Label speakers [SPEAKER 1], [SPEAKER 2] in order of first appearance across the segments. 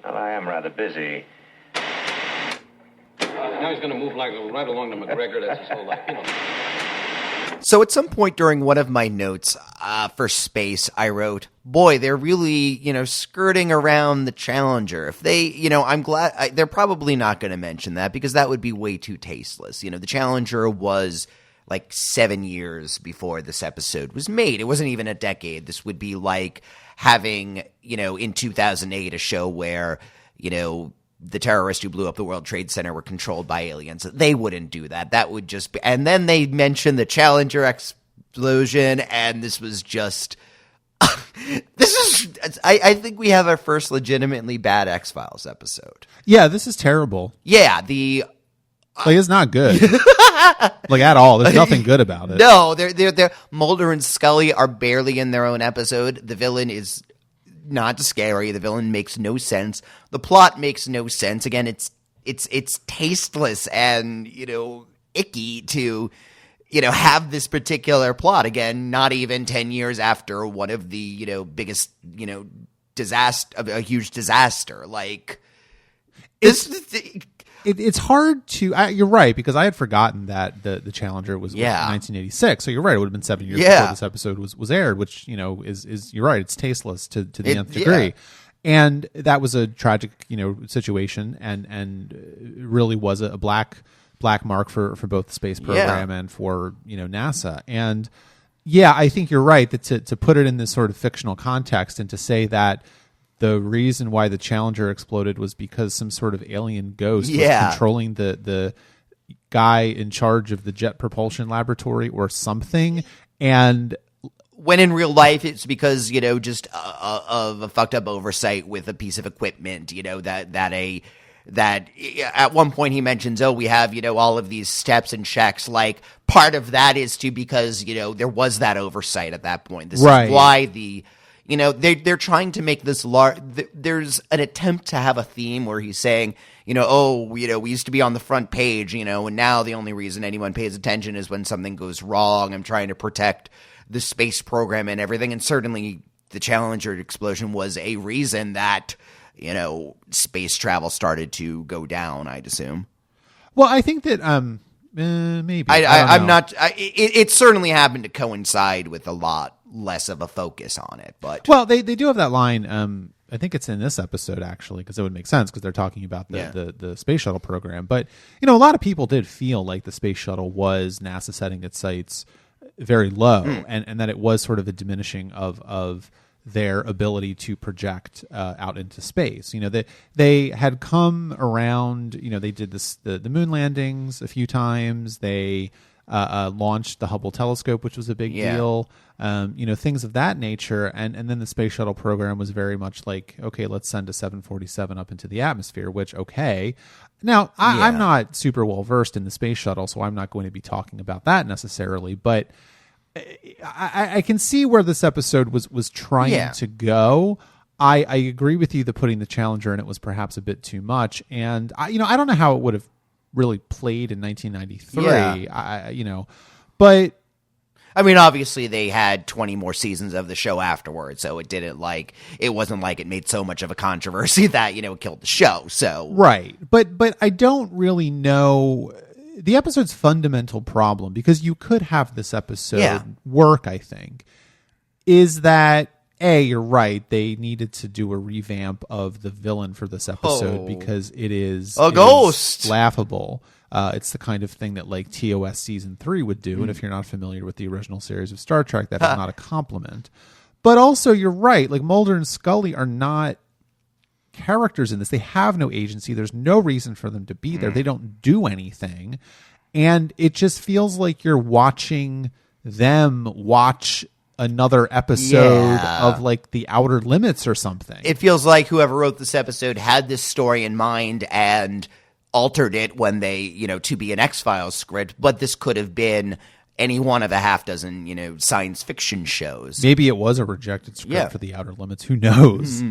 [SPEAKER 1] Well, I am rather busy.
[SPEAKER 2] Now he's going to move like right along to McGregor. That's his whole life, you know.
[SPEAKER 3] So at some point during one of my notes for Space, I wrote, boy, they're really, skirting around the Challenger. If they, I'm glad they're probably not going to mention that because that would be way too tasteless. The Challenger was like 7 years before this episode was made. It wasn't even a decade. This would be like having, in 2008, a show where, the terrorists who blew up the World Trade Center were controlled by aliens. They wouldn't do that. That would just be, and then they mentioned the Challenger explosion, and this was just, I think we have our first legitimately bad X-Files episode.
[SPEAKER 4] Yeah, this is terrible.
[SPEAKER 3] Yeah,
[SPEAKER 4] it's not good. Like at all. There's nothing good about it.
[SPEAKER 3] No, they're Mulder and Scully are barely in their own episode. The villain is not scary. The villain makes no sense. The plot makes no sense. Again, it's tasteless and, icky to, have this particular plot. Again, not even 10 years after one of the, biggest, disaster, a huge disaster. Like
[SPEAKER 4] It's hard to. You're right, because I had forgotten that the Challenger was 1986. So you're right; it would have been 7 years before this episode was aired. Which is you're right. It's tasteless to the nth degree, and that was a tragic situation, and really was a black mark for both the space program and for NASA. And I think you're right that to put it in this sort of fictional context and to say that the reason why the Challenger exploded was because some sort of alien ghost was controlling the guy in charge of the jet propulsion laboratory or something. And
[SPEAKER 3] when in real life, it's because, just of a fucked up oversight with a piece of equipment, that at one point he mentions, we have, all of these steps and checks. Like part of that is because, there was that oversight at that point. This is why they're trying to make this large. There's an attempt to have a theme where he's saying, we used to be on the front page, and now the only reason anyone pays attention is when something goes wrong. I'm trying to protect the space program and everything. And certainly the Challenger explosion was a reason that, space travel started to go down, I'd assume.
[SPEAKER 4] Well, I think that, maybe.
[SPEAKER 3] I'm not. It certainly happened to coincide with a lot less of a focus on it, but
[SPEAKER 4] they do have that line. I think it's in this episode actually, because it would make sense because they're talking about the space shuttle program. But a lot of people did feel like the space shuttle was NASA setting its sights very low, and that it was sort of a diminishing of their ability to project out into space. They had come around. They did the moon landings a few times. They launched the Hubble telescope, which was a big deal. Things of that nature. And then the space shuttle program was very much like, okay, let's send a 747 up into the atmosphere, which, okay. Now, I'm not super well versed in the space shuttle, so I'm not going to be talking about that necessarily, but I can see where this episode was trying to go. I agree with you that putting the Challenger in it was perhaps a bit too much. And I don't know how it would have really played in 1993, but
[SPEAKER 3] I mean, obviously they had 20 more seasons of the show afterwards, so it wasn't like it made so much of a controversy that, it killed the show. So
[SPEAKER 4] right. But I don't really know the episode's fundamental problem, because you could have this episode work, I think, is that you're right. They needed to do a revamp of the villain for this episode because it is
[SPEAKER 3] a ghost.
[SPEAKER 4] Laughable. It's the kind of thing that like TOS season 3 would do. And if you're not familiar with the original series of Star Trek, that is not a compliment. But also, you're right. Like Mulder and Scully are not characters in this. They have no agency. There's no reason for them to be there. They don't do anything. And it just feels like you're watching them watch another episode of like The Outer Limits or something.
[SPEAKER 3] It feels like whoever wrote this episode had this story in mind and altered it when they, to be an X-Files script, but this could have been any one of a half dozen, science fiction shows.
[SPEAKER 4] Maybe it was a rejected script for The Outer Limits. Who knows?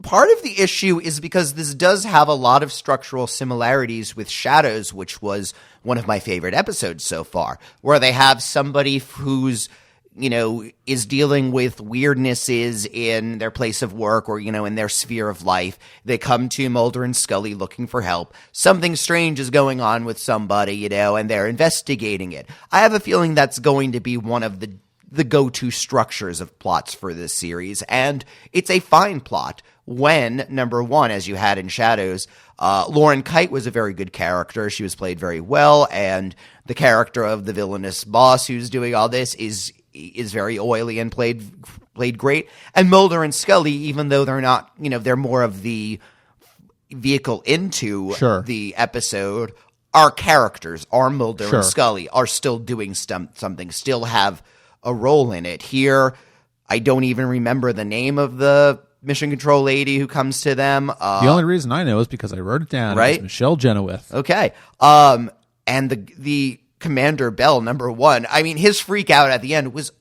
[SPEAKER 3] Part of the issue is because this does have a lot of structural similarities with Shadows, which was one of my favorite episodes so far, where they have somebody who's is dealing with weirdnesses in their place of work or, in their sphere of life. They come to Mulder and Scully looking for help. Something strange is going on with somebody, and they're investigating it. I have a feeling that's going to be one of the go-to structures of plots for this series, and it's a fine plot when, number one, as you had in Shadows, Lauren Kite was a very good character. She was played very well, and the character of the villainous boss who's doing all this is very oily and played great. And Mulder and Scully, even though they're not, they're more of the vehicle into the episode, our characters, our Mulder and Scully, are still doing something, still have a role in it. Here, I don't even remember the name of the mission control lady who comes to them.
[SPEAKER 4] The only reason I know is because I wrote it down. Right? It's Michelle Chenoweth.
[SPEAKER 3] Okay. And the Commander Bell, number one, I mean, his freak out at the end was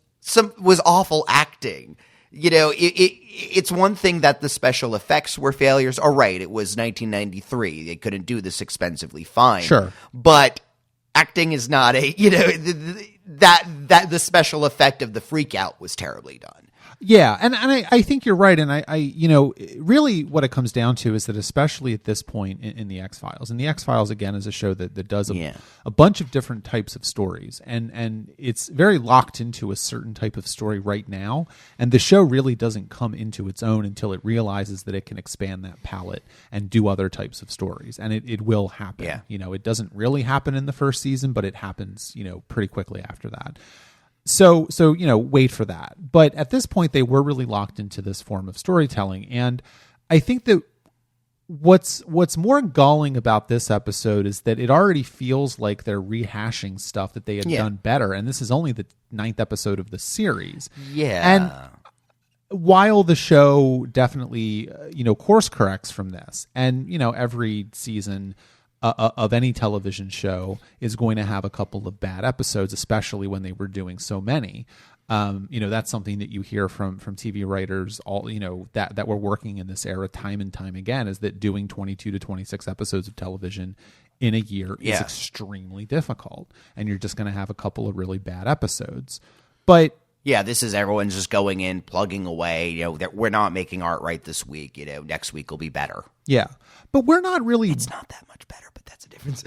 [SPEAKER 3] awful acting. It's one thing that the special effects were failures. All right, it was 1993. They couldn't do this expensively. Fine. Sure. But acting is not that the special effect of the freak out was terribly done.
[SPEAKER 4] Yeah, and I think you're right, and I really what it comes down to is that especially at this point in the X-Files, and the X-Files again is a show that does a bunch of different types of stories, and it's very locked into a certain type of story right now, and the show really doesn't come into its own until it realizes that it can expand that palette and do other types of stories, and it will happen. Yeah. It doesn't really happen in the first season, but it happens, pretty quickly after that. So wait for that. But at this point, they were really locked into this form of storytelling, and I think that what's more galling about this episode is that it already feels like they're rehashing stuff that they had done better, and this is only the 9th episode of the series. Yeah, and while the show definitely course corrects from this, and every season of any television show is going to have a couple of bad episodes, especially when they were doing so many. That's something that you hear from TV writers all, that were working in this era time and time again, is that doing 22 to 26 episodes of television in a year is extremely difficult. And you're just going to have a couple of really bad episodes. But
[SPEAKER 3] yeah, this is everyone's just going in, plugging away. That we're not making art right this week. Next week will be better.
[SPEAKER 4] Yeah, but we're not really.
[SPEAKER 3] It's not that much better, but that's a difference.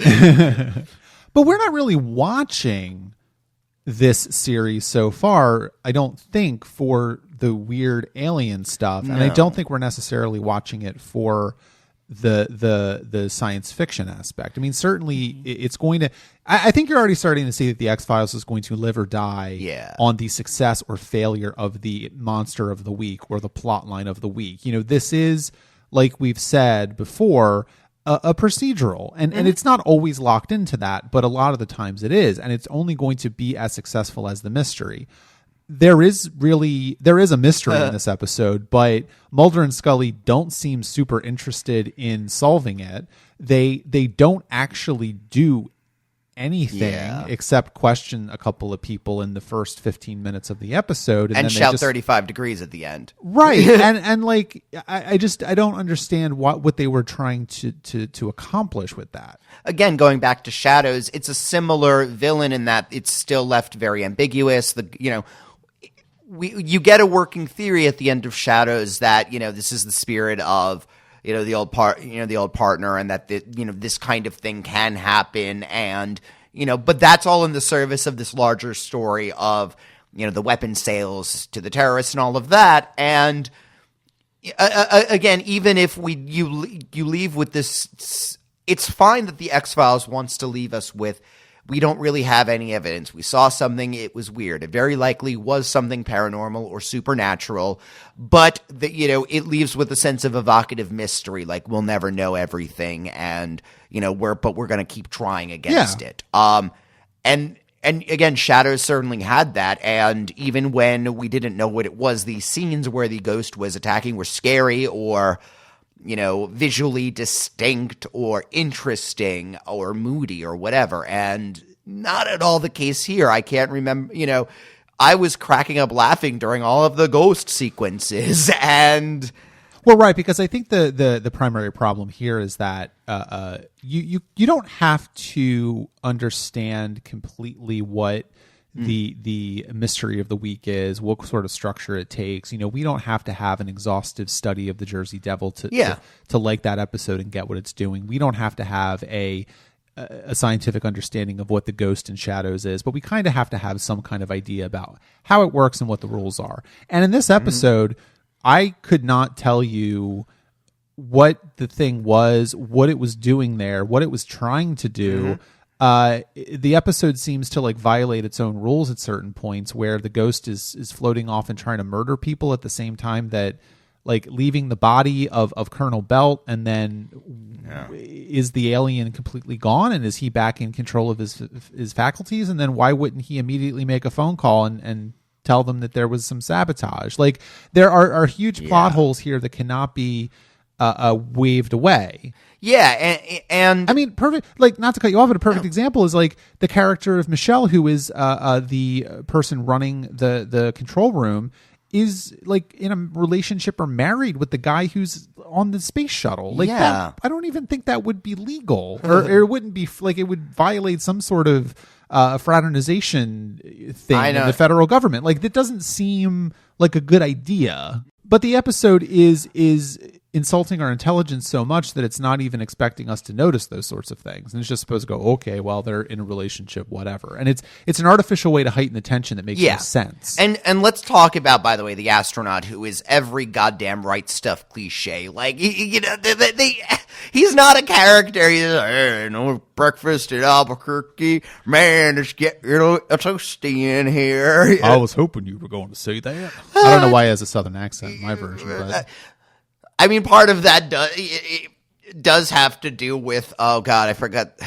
[SPEAKER 4] But we're not really watching this series so far, I don't think, for the weird alien stuff, and I don't think we're necessarily watching it for the science fiction aspect. I mean, certainly it's going to. I think you're already starting to see that the X-Files is going to live or die on the success or failure of the monster of the week or the plot line of the week. This is, like we've said before, a procedural, and it's not always locked into that, but a lot of the times it is, and it's only going to be as successful as the mystery. There is a mystery in this episode, but Mulder and Scully don't seem super interested in solving it. They don't actually do anything except question a couple of people in the first 15 minutes of the episode,
[SPEAKER 3] and then shout 35 degrees at the end.
[SPEAKER 4] Right. and like I don't understand what they were trying to accomplish with that.
[SPEAKER 3] Again, going back to Shadows, it's a similar villain in that it's still left very ambiguous. You get a working theory at the end of Shadows that this is the spirit of the old partner, and that this kind of thing can happen, and but that's all in the service of this larger story of the weapon sales to the terrorists and all of that. And again, even if you leave with this, it's fine that the X-Files wants to leave us with, we don't really have any evidence. We saw something, it was weird. It very likely was something paranormal or supernatural, but it leaves with a sense of evocative mystery, like we'll never know everything, and we're going to keep trying against it. And again, Shadows certainly had that, and even when we didn't know what it was, these scenes where the ghost was attacking were scary or visually distinct or interesting or moody or whatever. And not at all the case here. I can't remember, I was cracking up laughing during all of the ghost sequences. And
[SPEAKER 4] well, right, because I think the primary problem here is that you don't have to understand completely what the mystery of the week is, what sort of structure it takes. We don't have to have an exhaustive study of the Jersey Devil to like that episode and get what it's doing. We don't have to have a scientific understanding of what the Ghost and Shadows is, but we kind of have to have some kind of idea about how it works and what the rules are. And in this episode, I could not tell you what the thing was, what it was doing there, what it was trying to do. The episode seems to violate its own rules at certain points, where the Ghost is floating off and trying to murder people at the same time that leaving the body of Colonel Belt, and then is the alien completely gone, and is he back in control of his faculties? And then why wouldn't he immediately make a phone call and tell them that there was some sabotage? There are huge plot holes here that cannot be waved away.
[SPEAKER 3] Yeah, and
[SPEAKER 4] I mean, perfect. Not to cut you off, but a perfect example is the character of Michelle, who is the person running the control room, is in a relationship or married with the guy who's on the space shuttle. That, I don't even think that would be legal, or it wouldn't be it would violate some sort of fraternization thing in the federal government. That doesn't seem like a good idea. But the episode is insulting our intelligence so much that it's not even expecting us to notice those sorts of things, and it's just supposed to go, okay, well, they're in a relationship, whatever. And it's an artificial way to heighten the tension that makes no sense.
[SPEAKER 3] And let's talk about, by the way, the astronaut who is every goddamn right stuff cliche. He's not a character. He's hey, breakfast at Albuquerque, man, it's getting a toasty in here.
[SPEAKER 4] I was hoping you were going to say that. I don't know why he has a southern accent in my version, but
[SPEAKER 3] I mean, part of that does have to do with, oh God, I forgot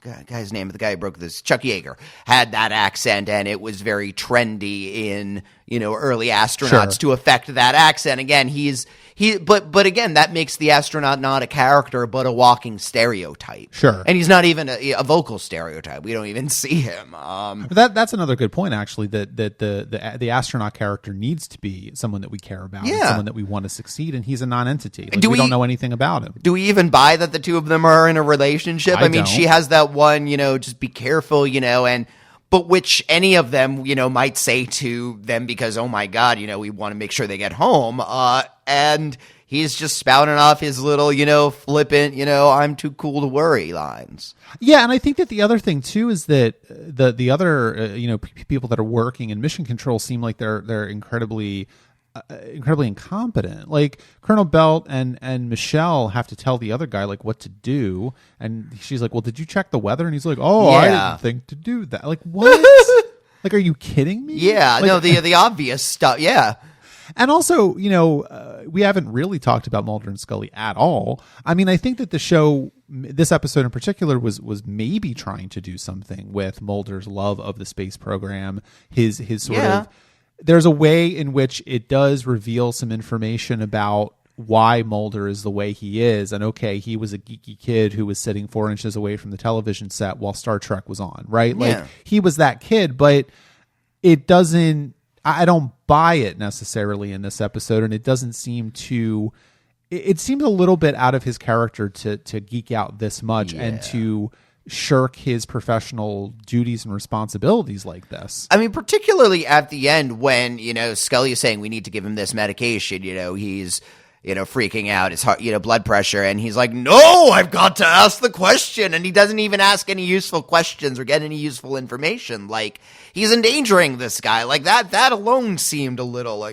[SPEAKER 3] the guy's name. The guy who broke this, Chuck Yeager, had that accent, and it was very trendy in early astronauts to affect that accent. Again, but again, that makes the astronaut not a character, but a walking stereotype.
[SPEAKER 4] Sure,
[SPEAKER 3] and he's not even a vocal stereotype. We don't even see him.
[SPEAKER 4] That's another good point, actually. That the astronaut character needs to be someone that we care about, and someone that we want to succeed, and he's a non-entity. We don't know anything about him.
[SPEAKER 3] Do we even buy that the two of them are in a relationship? I mean, she has that one, just be careful, but which any of them, might say to them because, oh my God, we want to make sure they get home. And he's just spouting off his little, flippant, I'm too cool to worry lines.
[SPEAKER 4] Yeah, and I think that the other thing too is that the other, people that are working in mission control seem like they're incredibly incompetent. Colonel Belt and Michelle have to tell the other guy what to do, and she's like, well, did you check the weather? And he's like, I didn't think to do that. What? Are you kidding me?
[SPEAKER 3] Yeah, no, the obvious stuff. Yeah.
[SPEAKER 4] And also, we haven't really talked about Mulder and Scully at all. I mean, I think that the show, this episode in particular, was maybe trying to do something with Mulder's love of the space program, his sort of. There's a way in which it does reveal some information about why Mulder is the way he is. And okay, he was a geeky kid who was sitting 4 inches away from the television set while Star Trek was on, right? He was that kid, but it doesn't, I don't buy it necessarily in this episode. And it doesn't seem to, it seems a little bit out of his character to geek out this much and to shirk his professional duties and responsibilities like this.
[SPEAKER 3] I mean, particularly at the end when, Scully is saying we need to give him this medication, he's, freaking out, his heart, blood pressure, and he's like, no, I've got to ask the question. And he doesn't even ask any useful questions or get any useful information. He's endangering this guy. That alone seemed a little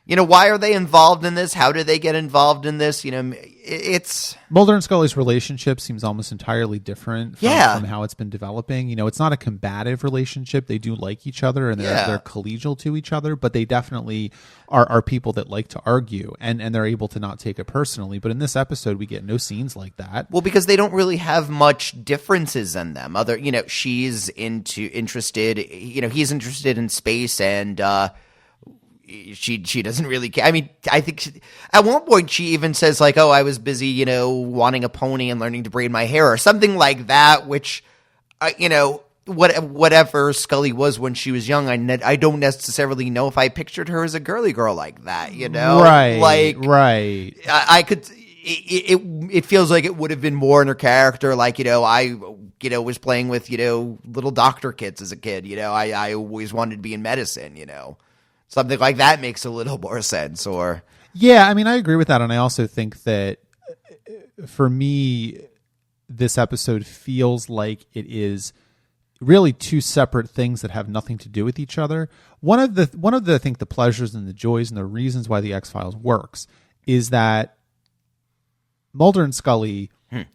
[SPEAKER 3] why are they involved in this? How do they get involved in this? It's
[SPEAKER 4] Mulder and Scully's relationship seems almost entirely different from how it's been developing. It's not a combative relationship. They do like each other and they're collegial to each other, but they definitely are people that like to argue and they're able to not take it personally. But in this episode, we get no scenes like that.
[SPEAKER 3] Well, because they don't really have much differences in them. She's interested, he's interested in space and, she doesn't really care. I mean, I think at one point she even says oh, I was busy, wanting a pony and learning to braid my hair or something like that, which, whatever Scully was when she was young, I don't necessarily know if I pictured her as a girly girl like that,
[SPEAKER 4] Right, right.
[SPEAKER 3] I could... It feels like it would have been more in her character, I was playing with, little doctor kits as a kid. I always wanted to be in medicine, Something like that makes a little more sense. Or
[SPEAKER 4] yeah, I mean, I agree with that. And I also think that for me, this episode feels like it is really two separate things that have nothing to do with each other. One of the I think the pleasures and the joys and the reasons why the X-Files works is that Mulder and Scully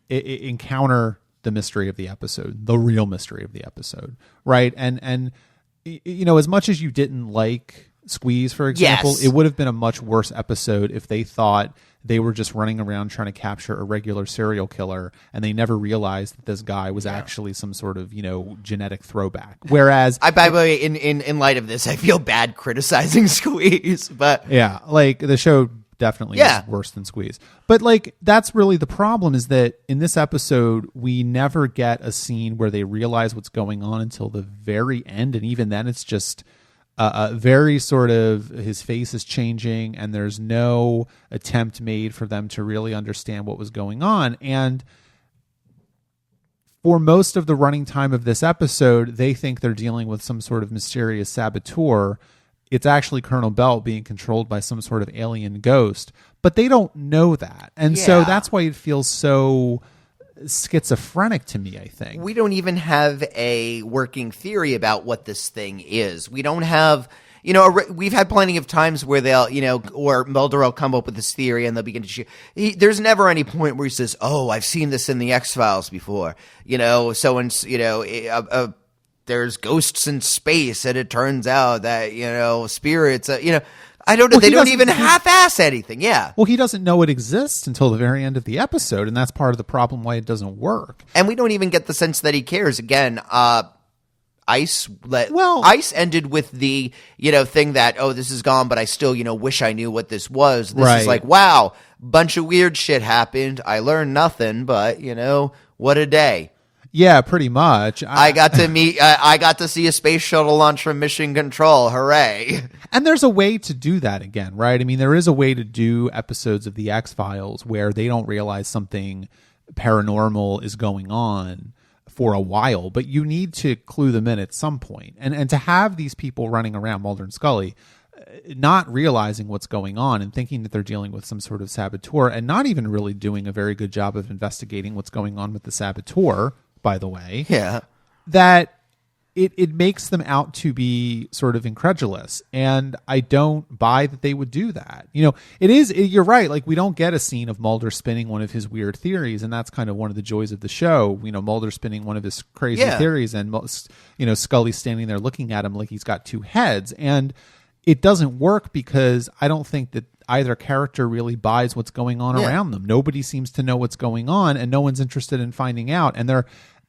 [SPEAKER 4] encounter the mystery of the episode, the real mystery of the episode, right? And as much as you didn't like Squeeze, for example,
[SPEAKER 3] yes,
[SPEAKER 4] it would have been a much worse episode if they thought they were just running around trying to capture a regular serial killer and they never realized that this guy was actually some sort of, genetic throwback. Whereas
[SPEAKER 3] by the way, in light of this, I feel bad criticizing Squeeze, but
[SPEAKER 4] yeah, like the show definitely is worse than Squeeze. But like, that's really the problem, is that in this episode, we never get a scene where they realize what's going on until the very end. And even then it's just very sort of, his face is changing and there's no attempt made for them to really understand what was going on. And for most of the running time of this episode, they think they're dealing with some sort of mysterious saboteur. It's actually Colonel Belt being controlled by some sort of alien ghost, but they don't know that. And so that's why it feels so schizophrenic to me, I think.
[SPEAKER 3] We don't even have a working theory about what this thing is. We don't have, we've had plenty of times where they'll, or Mulder will come up with this theory and they'll begin to shoot. There's never any point where he says, "Oh, I've seen this in the X-Files before." There's ghosts in space, and it turns out that, spirits, I don't know. Well, they don't even half-ass anything. Yeah.
[SPEAKER 4] Well, he doesn't know it exists until the very end of the episode, and that's part of the problem why it doesn't work.
[SPEAKER 3] And we don't even get the sense that he cares. Again, Ice ended with the, thing that, oh, this is gone, but I still, wish I knew what this was. This is like, wow, bunch of weird shit happened. I learned nothing, but, what a day.
[SPEAKER 4] Yeah, pretty much.
[SPEAKER 3] I got to see a space shuttle launch from Mission Control. Hooray.
[SPEAKER 4] And there's a way to do that again, right? I mean, there is a way to do episodes of the X-Files where they don't realize something paranormal is going on for a while, but you need to clue them in at some point. And to have these people running around, Mulder and Scully, not realizing what's going on and thinking that they're dealing with some sort of saboteur and not even really doing a very good job of investigating what's going on with the saboteur, by the way, that it makes them out to be sort of incredulous. And I don't buy that they would do that. You're right. Like, we don't get a scene of Mulder spinning one of his weird theories. And that's kind of one of the joys of the show. Mulder spinning one of his crazy theories and, Scully standing there looking at him like he's got two heads. And it doesn't work because I don't think that either character really buys what's going on around them. Nobody seems to know what's going on, and no one's interested in finding out. And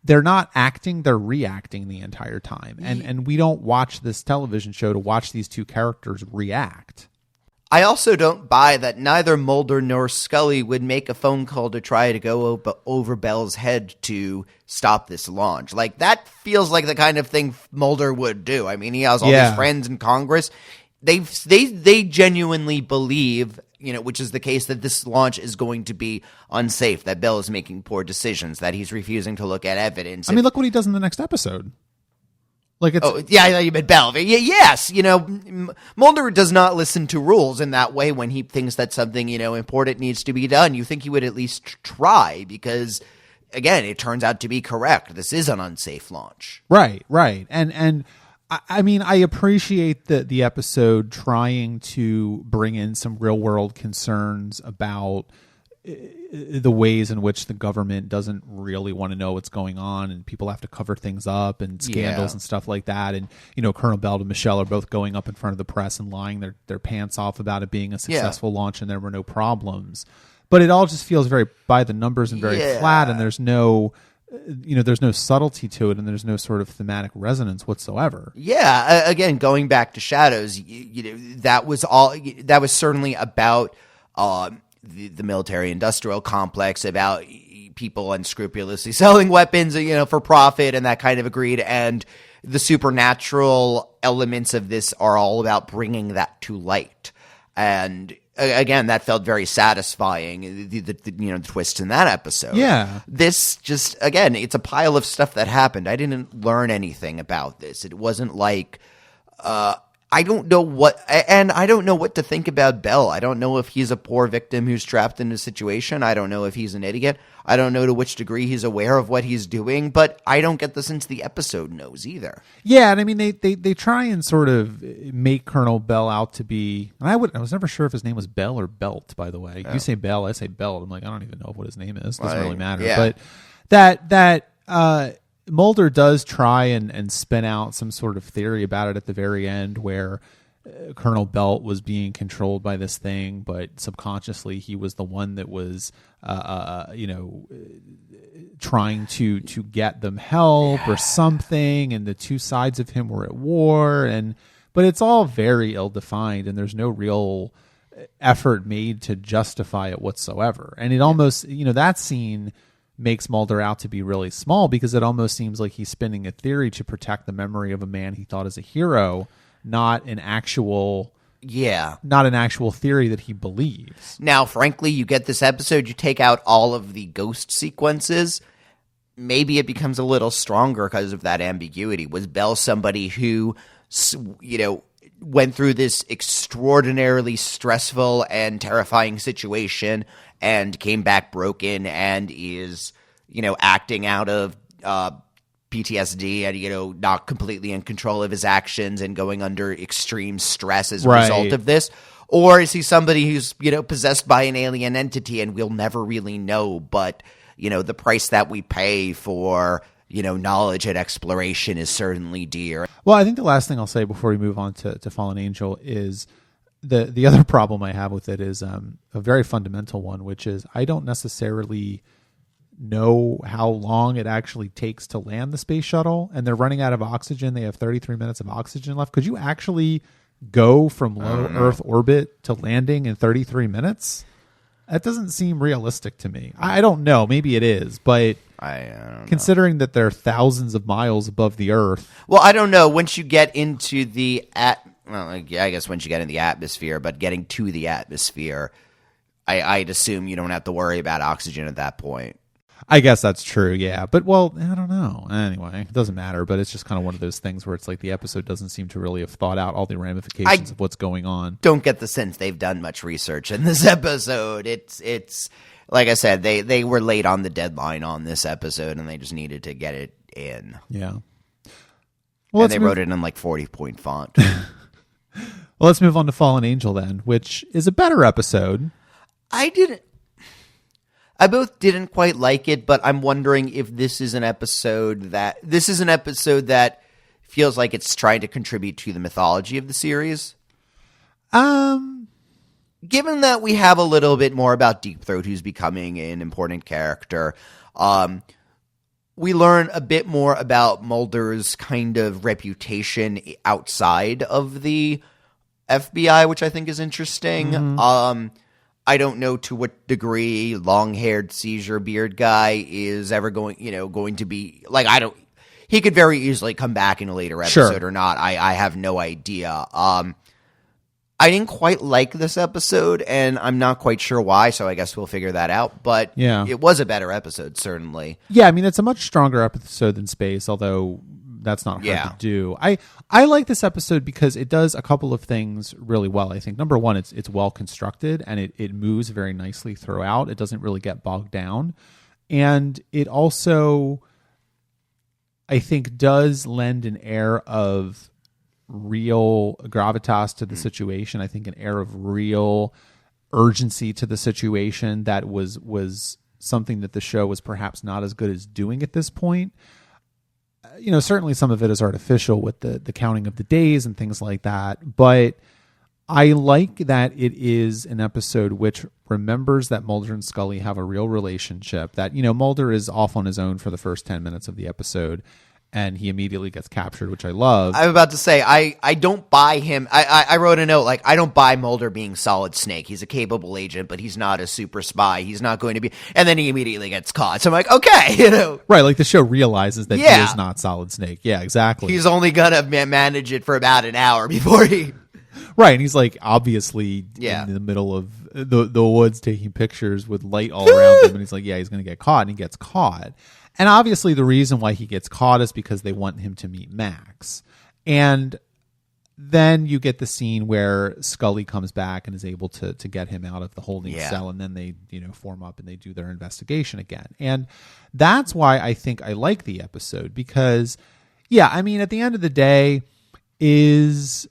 [SPEAKER 4] they're not acting, they're reacting the entire time. And we don't watch this television show to watch these two characters react.
[SPEAKER 3] I also don't buy that neither Mulder nor Scully would make a phone call to try to go over Bell's head to stop this launch. Like, that feels like the kind of thing Mulder would do. I mean, he has all these friends in Congress. They genuinely believe, which is the case, that this launch is going to be unsafe, that Bell is making poor decisions, that he's refusing to look at evidence.
[SPEAKER 4] I mean, look what he does in the next episode. Like, it's,
[SPEAKER 3] I thought you meant Bell. Yes, Mulder does not listen to rules in that way when he thinks that something, important needs to be done. You think he would at least try because, again, it turns out to be correct. This is an unsafe launch.
[SPEAKER 4] Right. And I mean, I appreciate the episode trying to bring in some real world concerns about the ways in which the government doesn't really want to know what's going on, and people have to cover things up, and scandals and stuff like that. And, Colonel Belt and Michelle are both going up in front of the press and lying their pants off about it being a successful launch and there were no problems. But it all just feels very by the numbers and very flat, and there's no subtlety to it, and there's no sort of thematic resonance whatsoever.
[SPEAKER 3] Yeah. Again, going back to Shadows, that was certainly about the military-industrial complex, about people unscrupulously selling weapons, for profit and that kind of greed. And the supernatural elements of this are all about bringing that to light. And again, that felt very satisfying. The twist in that episode.
[SPEAKER 4] Yeah.
[SPEAKER 3] This just, again, it's a pile of stuff that happened. I didn't learn anything about this. It wasn't like, I don't know what to think about Bell. I don't know if he's a poor victim who's trapped in a situation. I don't know if he's an idiot. I don't know to which degree he's aware of what he's doing, but I don't get the sense the episode knows either.
[SPEAKER 4] Yeah, and I mean they try and sort of make Colonel Bell out to be, and I was never sure if his name was Bell or Belt, by the way. You say Bell, I say Belt. I'm like, I don't even know what his name is. It doesn't really matter.
[SPEAKER 3] Yeah.
[SPEAKER 4] But that Mulder does try and spin out some sort of theory about it at the very end where Colonel Belt was being controlled by this thing, but subconsciously he was the one that was, trying to get them help or something, and the two sides of him were at war, but it's all very ill-defined, and there's no real effort made to justify it whatsoever. And it almost, that scene makes Mulder out to be really small because it almost seems like he's spinning a theory to protect the memory of a man he thought as a hero, not an actual theory that he believes.
[SPEAKER 3] Now, frankly, you get this episode, you take out all of the ghost sequences, maybe it becomes a little stronger because of that ambiguity. Was Bell somebody who, went through this extraordinarily stressful and terrifying situation and came back broken and is, acting out of PTSD and, not completely in control of his actions and going under extreme stress as a result of this? Or is he somebody who's, possessed by an alien entity and we'll never really know, but, the price that we pay for, knowledge and exploration is certainly dear.
[SPEAKER 4] Well, I think the last thing I'll say before we move on to Fallen Angel is the other problem I have with it is a very fundamental one, which is I don't necessarily know how long it actually takes to land the space shuttle, and they're running out of oxygen. They have 33 minutes of oxygen left. Could you actually go from low Earth orbit to landing in 33 minutes? That doesn't seem realistic to me. I don't know. Maybe it is, but considering that they're thousands of miles above the Earth.
[SPEAKER 3] Well, I don't know. Once you get into I guess once you get in the atmosphere, but getting to the atmosphere, I'd assume you don't have to worry about oxygen at that point.
[SPEAKER 4] I guess that's true, yeah. But, well, I don't know. Anyway, it doesn't matter, but it's just kind of one of those things where it's like the episode doesn't seem to really have thought out all the ramifications of what's going on.
[SPEAKER 3] Don't get the sense they've done much research in this episode. It's like I said, they were late on the deadline on this episode, and they just needed to get it in.
[SPEAKER 4] Yeah.
[SPEAKER 3] Well, and they wrote it in like 40-point font.
[SPEAKER 4] Well, let's move on to Fallen Angel then, which is a better episode.
[SPEAKER 3] I both didn't quite like it, but I'm wondering if this is an episode that feels like it's trying to contribute to the mythology of the series. Given that we have a little bit more about Deep Throat, who's becoming an important character, we learn a bit more about Mulder's kind of reputation outside of the FBI, which I think is interesting. Mm-hmm. I don't know to what degree long-haired seizure beard guy is ever going to be like, he could very easily come back in a later episode or not. I have no idea. I didn't quite like this episode, and I'm not quite sure why, so I guess we'll figure that out. But it was a better episode, certainly.
[SPEAKER 4] Yeah, I mean, it's a much stronger episode than Space, although that's not hard to do. I like this episode because it does a couple of things really well. I think number one, it's well constructed and it moves very nicely throughout. It doesn't really get bogged down, and it also, I think, does lend an air of real gravitas to the situation. I think an air of real urgency to the situation that was something that the show was perhaps not as good as doing at this point. Certainly some of it is artificial with the counting of the days and things like that. But I like that it is an episode which remembers that Mulder and Scully have a real relationship, that, Mulder is off on his own for the first 10 minutes of the episode and he immediately gets captured, which I love.
[SPEAKER 3] I'm about to say, I don't buy him. I wrote a note, like, I don't buy Mulder being Solid Snake. He's a capable agent, but he's not a super spy. He's not going to be. And then he immediately gets caught. So I'm like, okay,
[SPEAKER 4] Right, like the show realizes that he is not Solid Snake. Yeah, exactly.
[SPEAKER 3] He's only going to manage it for about an hour before he...
[SPEAKER 4] Right, and he's like obviously
[SPEAKER 3] Yeah.
[SPEAKER 4] in the middle of the woods taking pictures with light all around him, and he's like, yeah, he's going to get caught, and he gets caught. And obviously the reason why he gets caught is because they want him to meet Max. And then you get the scene where Scully comes back and is able to get him out of the holding cell, and then they form up and they do their investigation again. And that's why I think I like the episode, because I mean, at the end of the day, is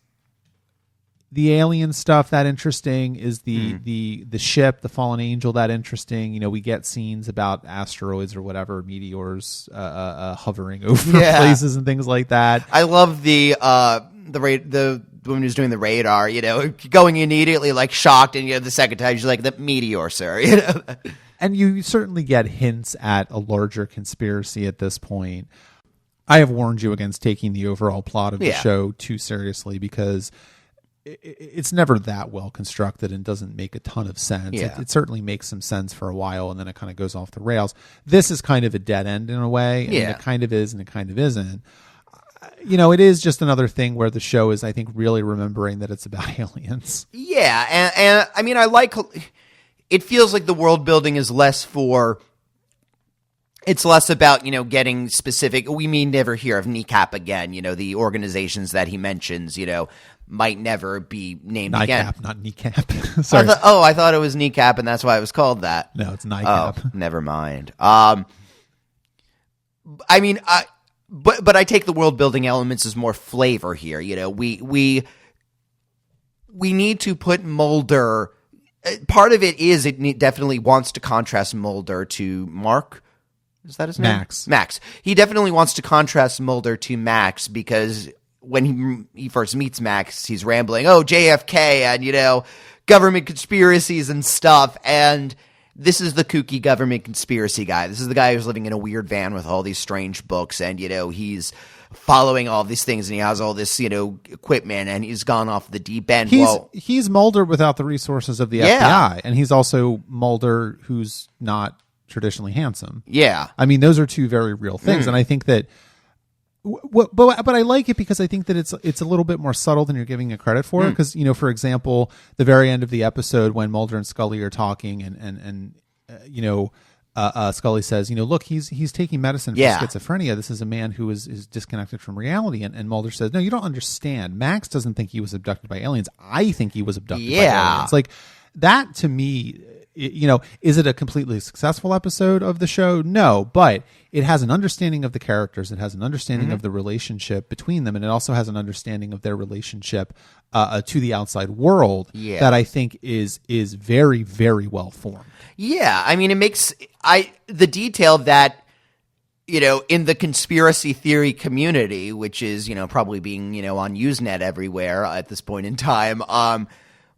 [SPEAKER 4] the alien stuff that interesting? Is the ship, the fallen angel, that interesting? We get scenes about asteroids or whatever, meteors hovering over places and things like that.
[SPEAKER 3] I love the woman who's doing the radar, going immediately like shocked, and the second time she's like, the meteor, sir.
[SPEAKER 4] And you certainly get hints at a larger conspiracy at this point. I have warned you against taking the overall plot of the show too seriously, because it's never that well constructed and doesn't make a ton of sense.
[SPEAKER 3] Yeah.
[SPEAKER 4] It certainly makes some sense for a while, and then it kind of goes off the rails. This is kind of a dead end in a way. I mean, it kind of is and it kind of isn't. It is just another thing where the show is, I think, really remembering that it's about aliens.
[SPEAKER 3] Yeah, and I mean, it feels like the world building is less it's less about, getting specific. We may never hear of Kneecap again. The organizations that he mentions, might never be named again.
[SPEAKER 4] NICAP, not Kneecap. Sorry.
[SPEAKER 3] I thought it was Kneecap, and that's why it was called that.
[SPEAKER 4] No, it's NICAP.
[SPEAKER 3] Oh, never mind. I mean, but I take the world building elements as more flavor here. We need to put Mulder. Part of it is it definitely wants to contrast Mulder to Mark. Is that his name? Max. He definitely wants to contrast Mulder to Max, because when he first meets Max, he's rambling, JFK and, government conspiracies and stuff. And this is the kooky government conspiracy guy. This is the guy who's living in a weird van with all these strange books, and, he's following all these things, and he has all this, equipment, and he's gone off the deep end.
[SPEAKER 4] He's Mulder without the resources of the FBI, and he's also Mulder who's not traditionally handsome.
[SPEAKER 3] Yeah.
[SPEAKER 4] I mean, those are two very real things. And I think that, but I like it because I think that it's a little bit more subtle than you're giving it credit for. Because, for example, the very end of the episode when Mulder and Scully are talking and Scully says, look, he's taking medicine for schizophrenia. This is a man who is disconnected from reality. And Mulder says, no, you don't understand. Max doesn't think he was abducted by aliens. I think he was abducted by aliens. Like, that to me, is it a completely successful episode of the show? No, but it has an understanding of the characters. It has an understanding of the relationship between them. And it also has an understanding of their relationship to the outside world that I think is very, very well formed. Yeah.
[SPEAKER 3] I mean, it makes the detail that, in the conspiracy theory community, which is, probably being, on Usenet everywhere at this point in time,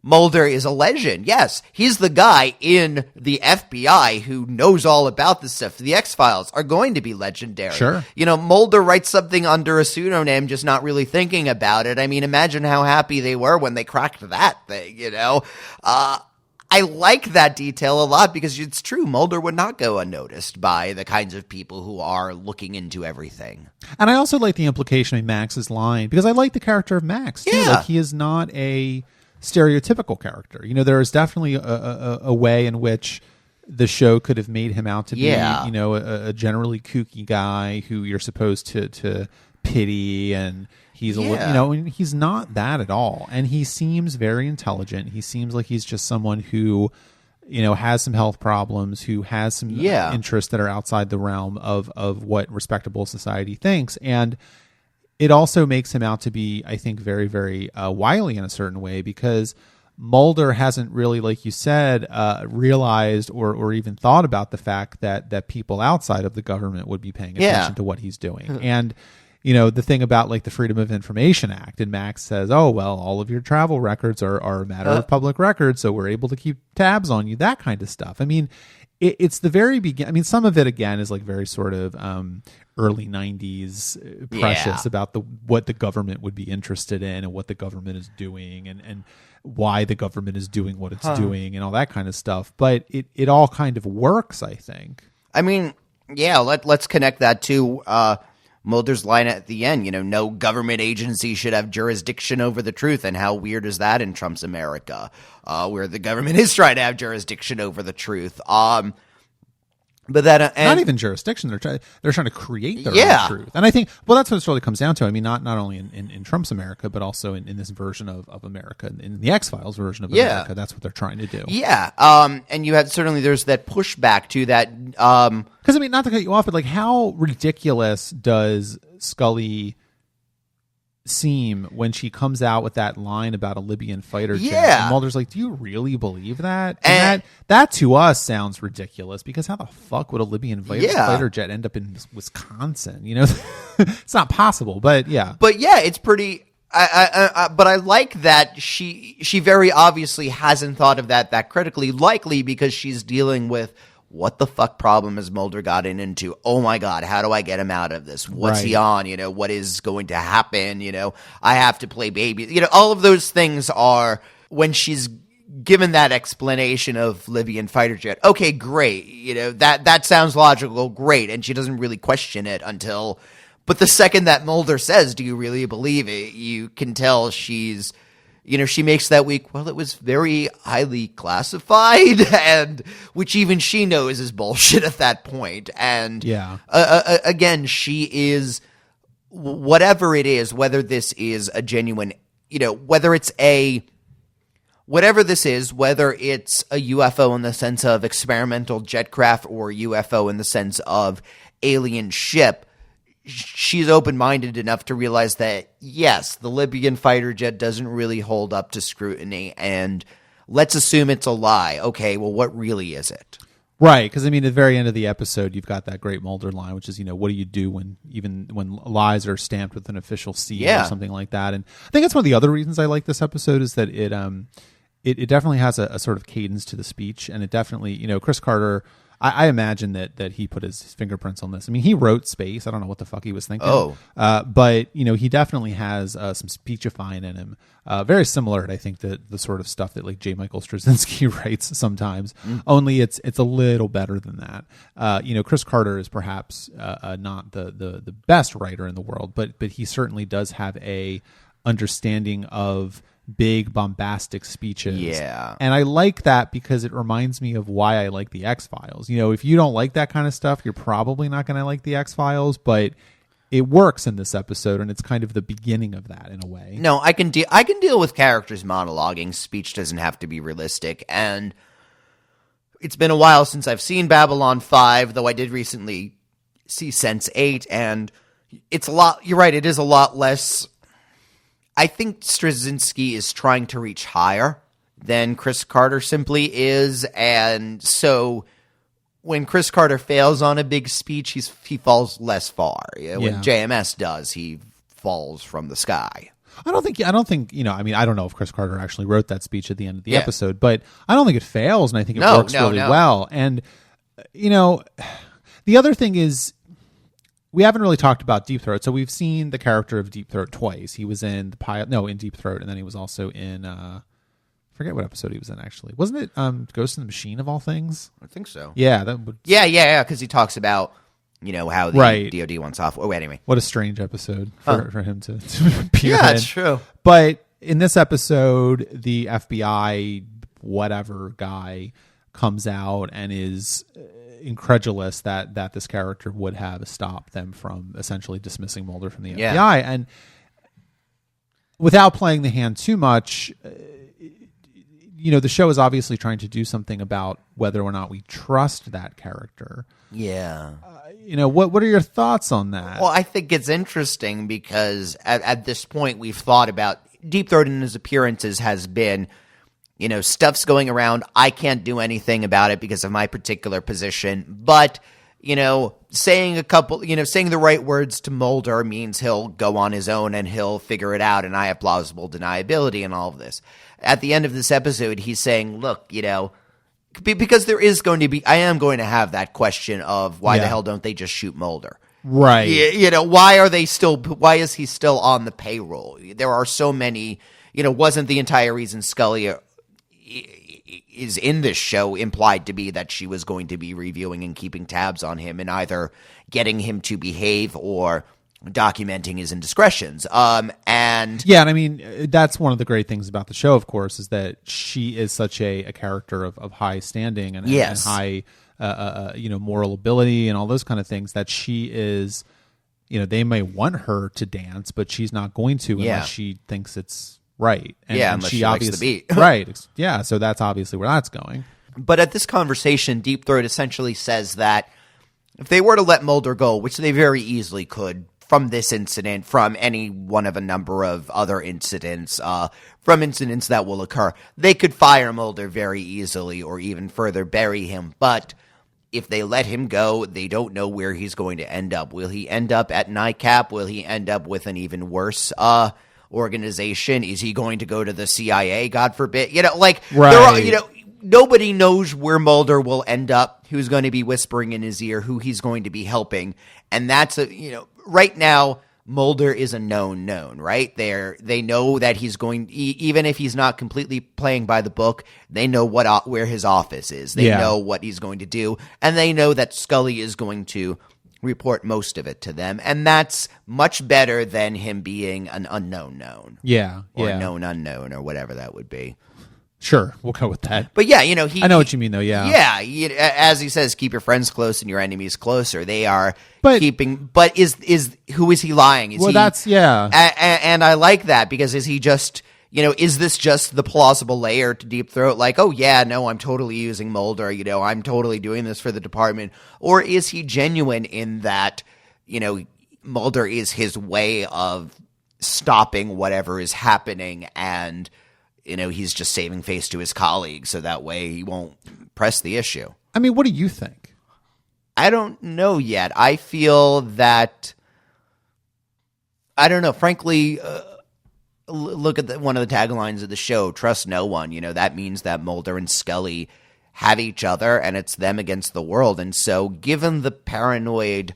[SPEAKER 3] Mulder is a legend. Yes, he's the guy in the FBI who knows all about this stuff. The X-Files are going to be legendary.
[SPEAKER 4] Sure.
[SPEAKER 3] Mulder writes something under a pseudonym, just not really thinking about it. I mean, imagine how happy they were when they cracked that thing, I like that detail a lot, because it's true. Mulder would not go unnoticed by the kinds of people who are looking into everything.
[SPEAKER 4] And I also like the implication of Max's line, because I like the character of Max, too.
[SPEAKER 3] Yeah.
[SPEAKER 4] Like, he is not a stereotypical character. There is definitely a way in which the show could have made him out to be, a generally kooky guy who you're supposed to pity, and he's and he's not that at all. And he seems very intelligent. He seems like he's just someone who, has some health problems, who has some interests that are outside the realm of what respectable society thinks. And it also makes him out to be, I think, very, very wily in a certain way, because Mulder hasn't really, like you said, realized or even thought about the fact that people outside of the government would be paying attention to what he's doing. And, the thing about like the Freedom of Information Act, and Max says, oh, well, all of your travel records are a matter of public record, so we're able to keep tabs on you, that kind of stuff. I mean, it's the very beginning. I mean, some of it, again, is like very sort of early 90s precious about what the government would be interested in and what the government is doing and why the government is doing what it's doing and all that kind of stuff. But it all kind of works, I think.
[SPEAKER 3] I mean, let's connect that to Mulder's line at the end, no government agency should have jurisdiction over the truth. And how weird is that in Trump's America, where the government is trying to have jurisdiction over the truth? But that
[SPEAKER 4] not even jurisdiction. They're trying to create their own truth. And I think, that's what it really comes down to. I mean, not only in Trump's America, but also in this version of America, in the X-Files version of America. That's what they're trying to do.
[SPEAKER 3] Yeah. And you had there's that pushback to that.
[SPEAKER 4] Because, not to cut you off, but how ridiculous does Scully seem when she comes out with that line about a Libyan fighter jet? And Mulder's like, do you really believe that? And that to us sounds ridiculous, because how the fuck would a Libyan fighter jet end up in Wisconsin? It's not possible. But
[SPEAKER 3] it's pretty. But I like that she very obviously hasn't thought of that critically, likely because she's dealing with, what the fuck problem has Mulder gotten into? Oh my God, how do I get him out of this? What's he on? What is going to happen? I have to play baby. All of those things are, when she's given that explanation of Libyan fighter jet, okay, great. That sounds logical, great. And she doesn't really question it but the second that Mulder says, do you really believe it? You can tell she's, she makes that week, well, it was very highly classified, and which even she knows is bullshit at that point. And again, she is, whatever it is, whether this is a genuine, whether it's whatever this is, whether it's a UFO in the sense of experimental jetcraft or UFO in the sense of alien ship, she's open-minded enough to realize that, yes, the Libyan fighter jet doesn't really hold up to scrutiny, and let's assume it's a lie. Okay, well, what really is it?
[SPEAKER 4] Right, because, at the very end of the episode, you've got that great Mulder line, which is, what do you do when lies are stamped with an official seal or something like that? And I think that's one of the other reasons I like this episode, is that it definitely has a sort of cadence to the speech, and it definitely, Chris Carter, I imagine that he put his fingerprints on this. He wrote Space. I don't know what the fuck he was thinking. But he definitely has some speechifying in him. Very similar, I think, to the sort of stuff that J. Michael Straczynski writes sometimes. Only it's a little better than that. Chris Carter is perhaps not the best writer in the world, but he certainly does have a understanding of big bombastic speeches. And I like that because it reminds me of why I like the X-Files. If you don't like that kind of stuff, you're probably not going to like the X-Files, but it works in this episode, and it's kind of the beginning of that in a way.
[SPEAKER 3] No, I can deal with characters monologuing. Speech doesn't have to be realistic, and it's been a while since I've seen Babylon 5, though I did recently see Sense8, and it's a lot, you're right, it is a lot less. I think Straczynski is trying to reach higher than Chris Carter simply is, and so when Chris Carter fails on a big speech, he falls less far. When JMS does, he falls from the sky.
[SPEAKER 4] I don't think I don't know if Chris Carter actually wrote that speech at the end of the episode, but I don't think it fails, and I think it works really well. And the other thing is, we haven't really talked about Deep Throat. So we've seen the character of Deep Throat twice. He was in in Deep Throat, and then he was also in I forget what episode he was in, actually. Wasn't it Ghost in the Machine, of all things?
[SPEAKER 3] I think so.
[SPEAKER 4] Yeah, that would.
[SPEAKER 3] Yeah, because he talks about how the DoD wants off. Oh, anyway,
[SPEAKER 4] what a strange episode for him to appear in.
[SPEAKER 3] That's true.
[SPEAKER 4] But in this episode, the FBI whatever guy comes out and is incredulous that this character would have stopped them from essentially dismissing Mulder from the FBI. And without playing the hand too much, the show is obviously trying to do something about whether or not we trust that character. What are your thoughts on that?
[SPEAKER 3] Well, I think it's interesting because at this point we've thought about Deep Throat in his appearances has been, stuff's going around. I can't do anything about it because of my particular position. But, saying the right words to Mulder means he'll go on his own and he'll figure it out. And I have plausible deniability in all of this. At the end of this episode, he's saying, look, because I am going to have that question of why the hell don't they just shoot Mulder?
[SPEAKER 4] Right.
[SPEAKER 3] Why is he still on the payroll? There are so many, wasn't the entire reason Scully is in this show implied to be that she was going to be reviewing and keeping tabs on him and either getting him to behave or documenting his indiscretions. And
[SPEAKER 4] yeah, and I mean, that's one of the great things about the show, of course, is that she is such a character of high standing and high, moral ability and all those kind of things, that she is, they may want her to dance, but she's not going to unless she thinks it's right. And
[SPEAKER 3] unless she likes the beat.
[SPEAKER 4] Right. Yeah. So that's obviously where that's going.
[SPEAKER 3] But at this conversation, Deep Throat essentially says that if they were to let Mulder go, which they very easily could, from this incident, from any one of a number of other incidents, from incidents that will occur, they could fire Mulder very easily or even further bury him. But if they let him go, they don't know where he's going to end up. Will he end up at NICAP? Will he end up with an even worse organization? Is he going to go to the CIA, God forbid? Nobody knows where Mulder will end up, who's going to be whispering in his ear, who he's going to be helping. And that's right now, Mulder is a known, right? They know that he's going, even if he's not completely playing by the book, they know where his office is. They know what he's going to do. And they know that Scully is going to report most of it to them. And that's much better than him being an unknown known.
[SPEAKER 4] Yeah.
[SPEAKER 3] Or a known unknown, or whatever that would be.
[SPEAKER 4] Sure, we'll go with that.
[SPEAKER 3] But yeah,
[SPEAKER 4] I know what you mean, though. Yeah,
[SPEAKER 3] as he says, keep your friends close and your enemies closer. They are keeping. But who is he lying? And I like that, because is he just, is this just the plausible layer to Deep Throat? Like, oh yeah, no, I'm totally using Mulder. I'm totally doing this for the department. Or is he genuine in that, Mulder is his way of stopping whatever is happening, and he's just saving face to his colleagues so that way he won't press the issue.
[SPEAKER 4] I mean, what do you think?
[SPEAKER 3] I don't know yet. I feel that, I don't know. Frankly, look at one of the taglines of the show, trust no one. That means that Mulder and Scully have each other and it's them against the world. And so given the paranoid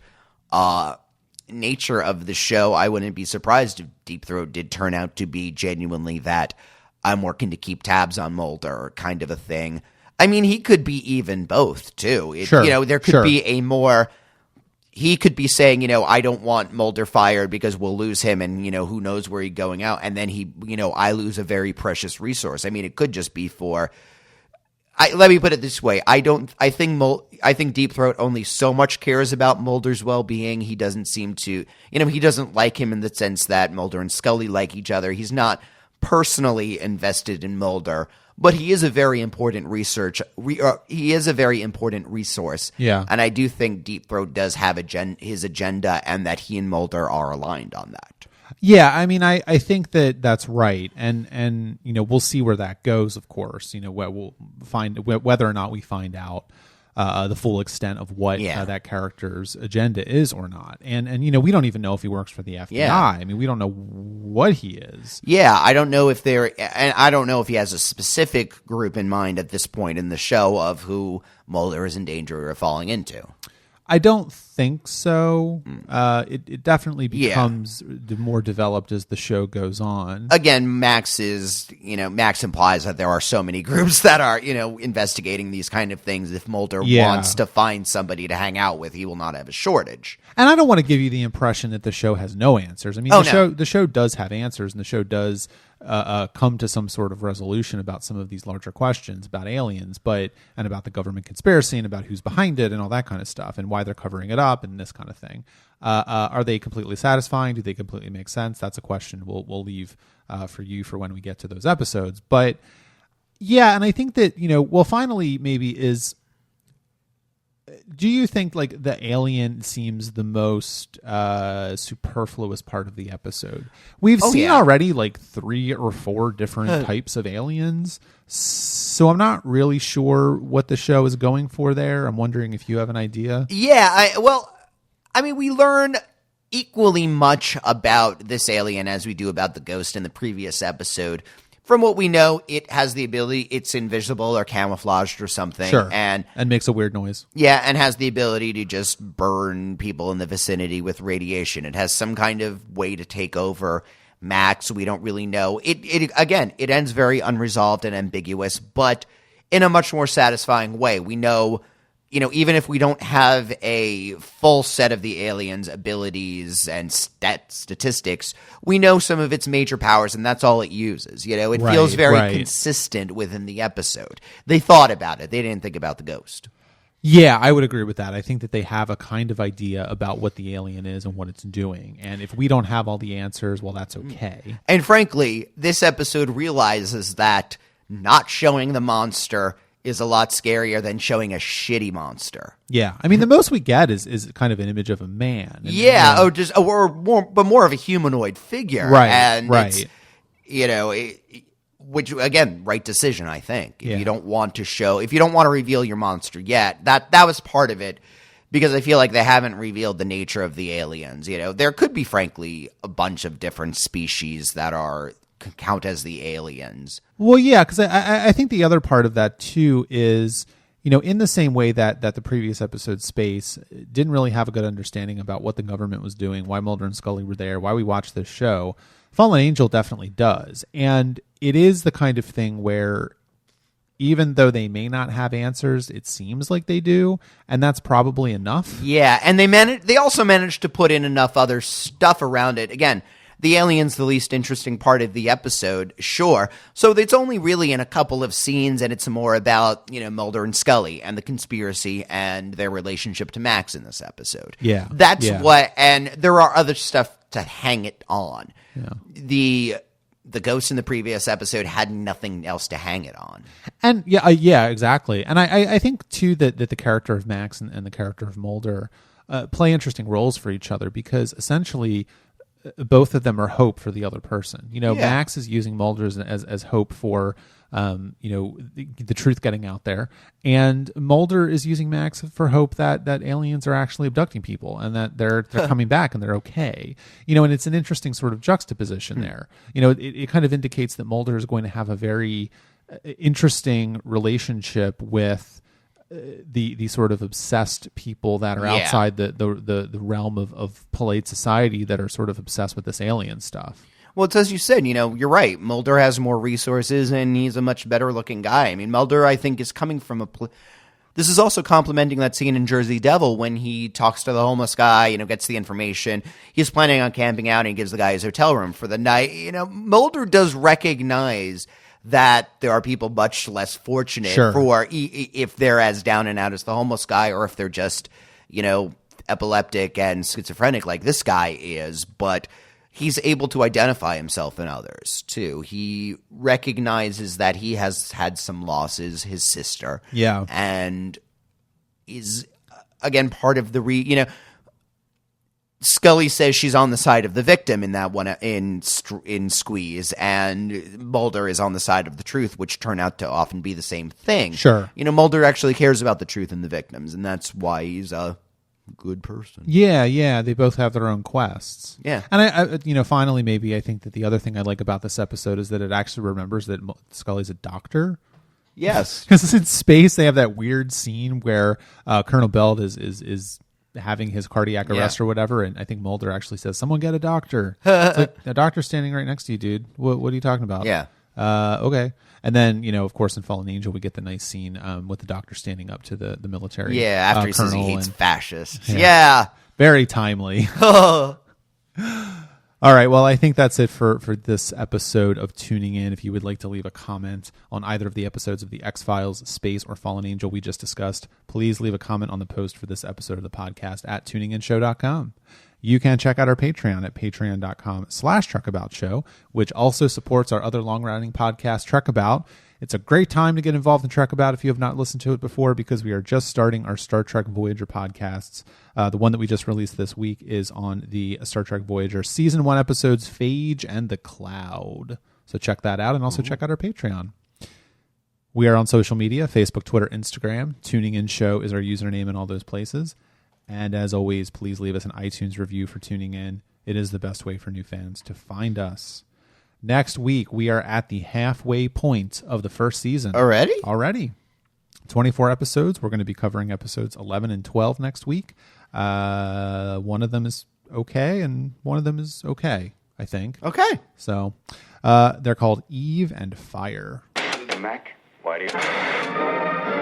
[SPEAKER 3] nature of the show, I wouldn't be surprised if Deep Throat did turn out to be genuinely that I'm working to keep tabs on Mulder kind of a thing. I mean, he could be even both, too. There could be a more... He could be saying, I don't want Mulder fired because we'll lose him and, who knows where he's going out. And then I lose a very precious resource. I mean, it could just be for... let me put it this way. I think Deep Throat only so much cares about Mulder's well-being. He doesn't seem to... he doesn't like him in the sense that Mulder and Scully like each other. He's not personally invested in Mulder, but he is a very important he is a very important resource.
[SPEAKER 4] Yeah.
[SPEAKER 3] And I do think Deep Throat does have his agenda, and that he and Mulder are aligned on that.
[SPEAKER 4] Yeah, I mean, I think that's right, and we'll see where that goes. Of course, we'll find whether or not we find out the full extent of what that character's agenda is or not. And we don't even know if he works for the FBI.
[SPEAKER 3] Yeah.
[SPEAKER 4] I mean, we don't know what he is.
[SPEAKER 3] Yeah, I don't know if I don't know if he has a specific group in mind at this point in the show of who Mulder is in danger of falling into.
[SPEAKER 4] I don't think so. It definitely becomes more developed as the show goes on.
[SPEAKER 3] Again, Max implies that there are so many groups that are, investigating these kind of things. If Mulder wants to find somebody to hang out with, he will not have a shortage.
[SPEAKER 4] And I don't want to give you the impression that the show has no answers. I mean, the show does have answers, and the show does come to some sort of resolution about some of these larger questions about aliens, and about the government conspiracy and about who's behind it and all that kind of stuff and why they're covering it up and this kind of thing. Are they completely satisfying? Do they completely make sense? That's a question we'll leave for you for when we get to those episodes. But yeah, and I think that, finally maybe is... Do you think like the alien seems the most superfluous part of the episode? We've seen already like 3 or 4 different types of aliens, so I'm not really sure what the show is going for there. I'm wondering if you have an idea.
[SPEAKER 3] Yeah, we learn equally much about this alien as we do about the ghost in the previous episode. From what we know, it has the ability, it's invisible or camouflaged or something.
[SPEAKER 4] Sure.
[SPEAKER 3] And
[SPEAKER 4] makes a weird noise.
[SPEAKER 3] Yeah, and has the ability to just burn people in the vicinity with radiation. It has some kind of way to take over Max. We don't really know. It ends very unresolved and ambiguous, but in a much more satisfying way. We know, even if we don't have a full set of the alien's abilities and statistics, we know some of its major powers, and that's all it uses. It feels very consistent within the episode. They thought about it. They didn't think about the ghost.
[SPEAKER 4] Yeah, I would agree with that. I think that they have a kind of idea about what the alien is and what it's doing. And if we don't have all the answers, well, that's okay.
[SPEAKER 3] And frankly, this episode realizes that not showing the monster is a lot scarier than showing a shitty monster.
[SPEAKER 4] Yeah. I mean, the most we get is kind of an image of a man. And,
[SPEAKER 3] but more of a humanoid figure.
[SPEAKER 4] Right,
[SPEAKER 3] and
[SPEAKER 4] right.
[SPEAKER 3] Which, again, right decision, I think. If you don't want to reveal your monster yet, that was part of it, because I feel like they haven't revealed the nature of the aliens. There could be, frankly, a bunch of different species that count as the aliens.
[SPEAKER 4] Well, yeah, because I think the other part of that, too, is, in the same way that the previous episode, Space, didn't really have a good understanding about what the government was doing, why Mulder and Scully were there, why we watched this show, Fallen Angel definitely does. And it is the kind of thing where, even though they may not have answers, it seems like they do, and that's probably enough.
[SPEAKER 3] Yeah, and they also managed to put in enough other stuff around it. Again, the alien's the least interesting part of the episode, sure. So it's only really in a couple of scenes, and it's more about, Mulder and Scully and the conspiracy and their relationship to Max in this episode.
[SPEAKER 4] Yeah.
[SPEAKER 3] That's what, and there are other stuff to hang it on. Yeah. The ghost in the previous episode had nothing else to hang it on.
[SPEAKER 4] And yeah, exactly. And I think, too, that the character of Max and the character of Mulder play interesting roles for each other, because essentially both of them are hope for the other person. Max is using Mulder as hope for, the truth getting out there. And Mulder is using Max for hope that aliens are actually abducting people and that they're coming back and they're okay. And it's an interesting sort of juxtaposition there. It kind of indicates that Mulder is going to have a very interesting relationship with the sort of obsessed people that are outside the realm of polite society that are sort of obsessed with this alien stuff.
[SPEAKER 3] Well, it's as you said, you're right. Mulder has more resources, and he's a much better-looking guy. I mean, Mulder, I think, is coming from this is also complementing that scene in Jersey Devil when he talks to the homeless guy, gets the information. He's planning on camping out, and he gives the guy his hotel room for the night. Mulder does recognize that there are people much less fortunate for if they're as down and out as the homeless guy, or if they're just, epileptic and schizophrenic like this guy is. But he's able to identify himself in others, too. He recognizes that he has had some losses, his sister.
[SPEAKER 4] Yeah.
[SPEAKER 3] And is, again, part of the Scully says she's on the side of the victim in that one in Squeeze, and Mulder is on the side of the truth, which turn out to often be the same thing.
[SPEAKER 4] Sure.
[SPEAKER 3] Mulder actually cares about the truth and the victims, and that's why he's a good person.
[SPEAKER 4] Yeah, they both have their own quests.
[SPEAKER 3] Yeah.
[SPEAKER 4] And I finally, maybe I think that the other thing I like about this episode is that it actually remembers that Scully's a doctor.
[SPEAKER 3] Yes.
[SPEAKER 4] Because in Space, they have that weird scene where Colonel Beld is having his cardiac arrest or whatever, and I think Mulder actually says, "Someone get a doctor." It's like, a doctor's standing right next to you, dude. What are you talking about?
[SPEAKER 3] Yeah.
[SPEAKER 4] Okay. And then, of course, in Fallen Angel, we get the nice scene with the doctor standing up to the military.
[SPEAKER 3] Yeah, after he says he hates fascists.
[SPEAKER 4] Yeah. Very timely. All right, well, I think that's it for this episode of Tuning In. If you would like to leave a comment on either of the episodes of The X-Files, Space, or Fallen Angel we just discussed, please leave a comment on the post for this episode of the podcast at tuninginshow.com. You can check out our Patreon at patreon.com/truckaboutshow, which also supports our other long-running podcast, Truckabout. It's a great time to get involved in Truckabout if you have not listened to it before, because we are just starting our Star Trek Voyager podcasts. The one that we just released this week is on the Star Trek Voyager Season 1 episodes, Phage and the Cloud. So check that out, and also check out our Patreon. We are on social media, Facebook, Twitter, Instagram. Tuning In Show is our username in all those places. And as always, please leave us an iTunes review for tuning in. It is the best way for new fans to find us. Next week, we are at the halfway point of the first season. Already. 24 episodes. We're going to be covering episodes 11 and 12 next week. One of them is okay, and one of them is okay, I think.
[SPEAKER 3] Okay.
[SPEAKER 4] So they're called Eve and Fire.
[SPEAKER 1] Mac, why do you...